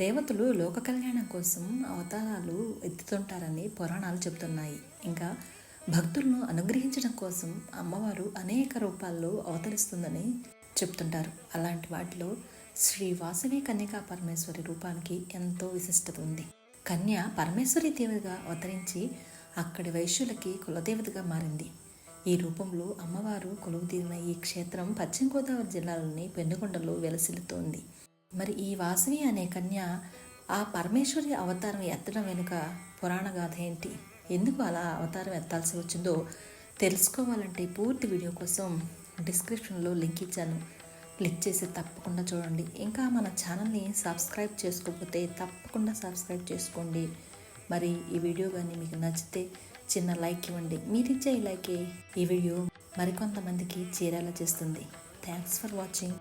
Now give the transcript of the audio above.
దేవతలు లోక కళ్యాణం కోసం అవతారాలు ఎత్తుతుంటారని పురాణాలు చెబుతున్నాయి. ఇంకా భక్తులను అనుగ్రహించడం కోసం అమ్మవారు అనేక రూపాల్లో అవతరిస్తుందని చెప్తుంటారు. అలాంటి వాటిలో శ్రీ వాసవి కన్యకా పరమేశ్వరి రూపానికి ఎంతో విశిష్టత ఉంది. కన్య పరమేశ్వరి దేవతగా అవతరించి అక్కడి వైశ్యులకి కులదేవతగా మారింది. ఈ రూపంలో అమ్మవారు కొలువుదీరిన ఈ క్షేత్రం పశ్చిమ గోదావరి జిల్లాలోని పెనుగొండలో వెలసిల్లుతోంది. మరి ఈ వాసవి అనే కన్య ఆ పరమేశ్వరి అవతారం ఎత్తడం వెనుక పురాణ గాథ ఏంటి, ఎందుకు అలా అవతారం ఎత్తాల్సి వచ్చిందో తెలుసుకోవాలంటే పూర్తి వీడియో కోసం డిస్క్రిప్షన్లో లింక్ ఇచ్చాను, క్లిక్ చేసి తప్పకుండా చూడండి. ఇంకా మన ఛానల్ని సబ్స్క్రైబ్ చేసుకోకపోతే తప్పకుండా సబ్స్క్రైబ్ చేసుకోండి. మరి ఈ వీడియో కానీ మీకు నచ్చితే చిన్న లైక్ ఇవ్వండి. మీరిచ్చే ఈ లైకే ఈ వీడియో మరికొంతమందికి చేరేలా చేస్తుంది. Thanks for watching.